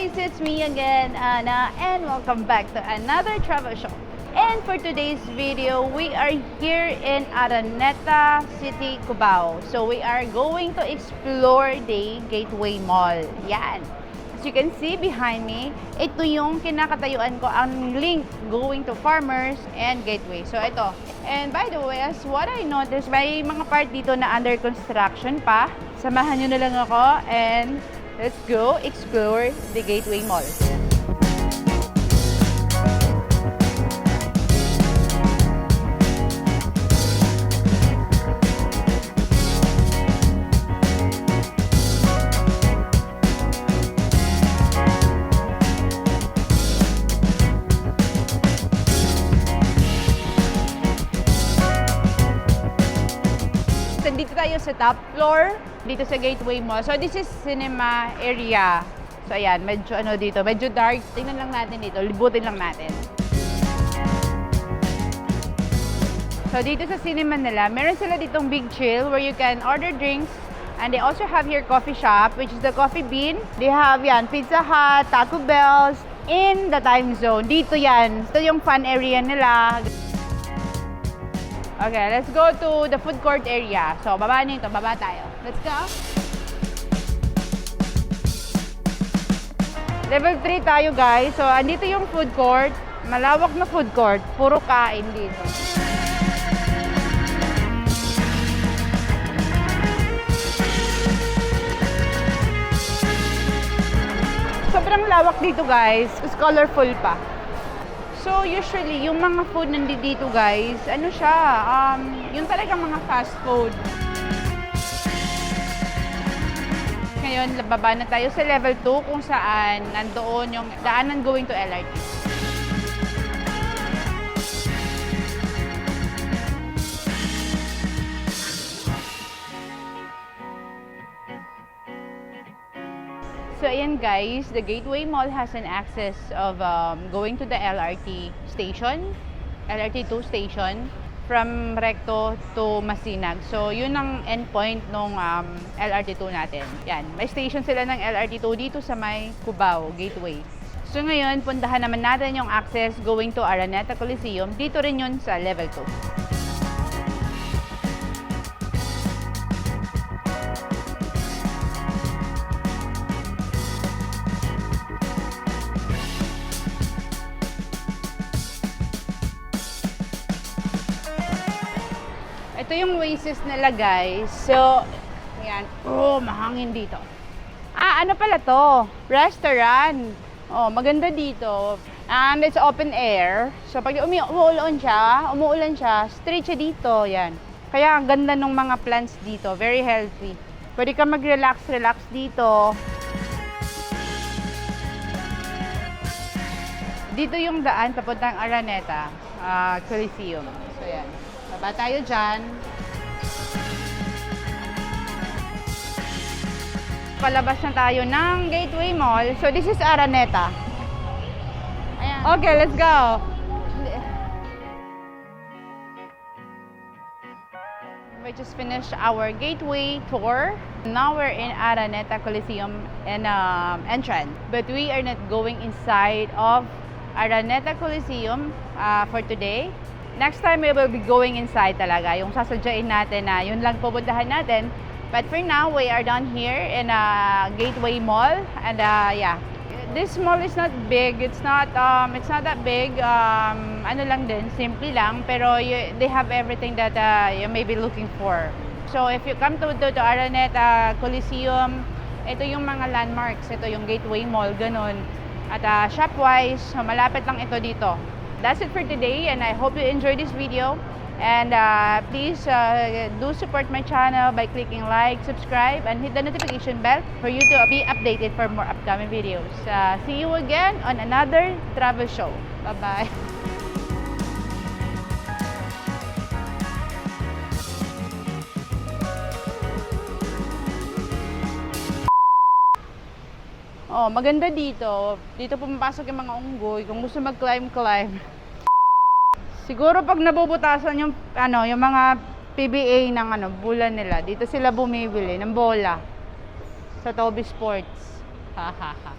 guys, it's me again, Anna, and welcome back to another travel show. And for today's video, we are here in Araneta City, Cubao. So we are going to explore the Gateway Mall. Yan. As you can see behind me, ito yung kinakatayuan ko, ang link going to Farmers and Gateway. So ito. And by the way, as what I noticed, may mga part dito na under construction pa. Samahan nyo na lang ako and let's go explore the Gateway Mall. Dito tayo sa top floor, dito sa Gateway Mall. So this is cinema area. So ayan, medyo dito, medyo dark. Tingnan lang natin dito, libutin lang natin. So dito sa cinema nila, meron sila ditong big chill where you can order drinks. And they also have here coffee shop, which is the Coffee Bean. They have yan, Pizza Hut, Taco Bells, in the time zone. Dito yan, ito yung fun area nila. Okay, let's go to the food court area. So, baba nito, baba tayo. Let's go. Level 3 tayo, guys. So, andito yung food court. Malawak na food court. Puro kain dito. Sobrang lawak dito, guys. It's colorful pa. So, usually, yung mga food nandito, guys, ano siya, yung talagang mga fast food. Ngayon, bababa na tayo sa level 2 kung saan nandoon yung daanan going to LRT. So ayan guys, the Gateway Mall has an access of going to the LRT station, LRT 2 station, from Recto to Masinag. So yun ang endpoint ng LRT 2 natin. Yan, may station sila ng LRT 2 dito sa may Cubao Gateway. So ngayon, puntahan naman natin yung access going to Araneta Coliseum. Dito rin yun sa level 2. Ito yung oasis nila, guys. So, ayan. Oh, mahangin dito. Ano pala to? Restaurant. Oh, maganda dito. And it's open air. So, pag umuulan siya, straight siya dito. Yan. Kaya ang ganda ng mga plants dito. Very healthy. Pwede ka mag-relax dito. Dito yung daan papuntang Araneta Coliseum. So, yan. Baba tayo dyan. Palabas na tayo ng Gateway Mall. So, this is Araneta. Ayan. Okay, let's go. We just finished our Gateway tour. Now we're in Araneta Coliseum and entrance. But we are not going inside of Araneta Coliseum for today. Next time, we will be going inside talaga. Yung sasadyain natin na yun lang pupuntahan natin. But for now, we are down here in Gateway Mall. And yeah, this mall is not big. It's not that big. Ano lang din, simple lang. Pero they have everything that you may be looking for. So if you come to Araneta Coliseum, ito yung mga landmarks. Ito yung Gateway Mall, ganun. At shop-wise, malapit lang ito dito. That's it for today, and I hope you enjoyed this video. And please do support my channel by clicking like, subscribe, and hit the notification bell for you to be updated for more upcoming videos. See you again on another travel show. Bye-bye. Oh, maganda dito. Dito pumapasok yung mga unggoy. Kung gusto mag-climb. Siguro pag nabubutasan yung yung mga PBA ng bulan nila, dito sila bumibili ng bola sa Toby Sports. Ha ha ha.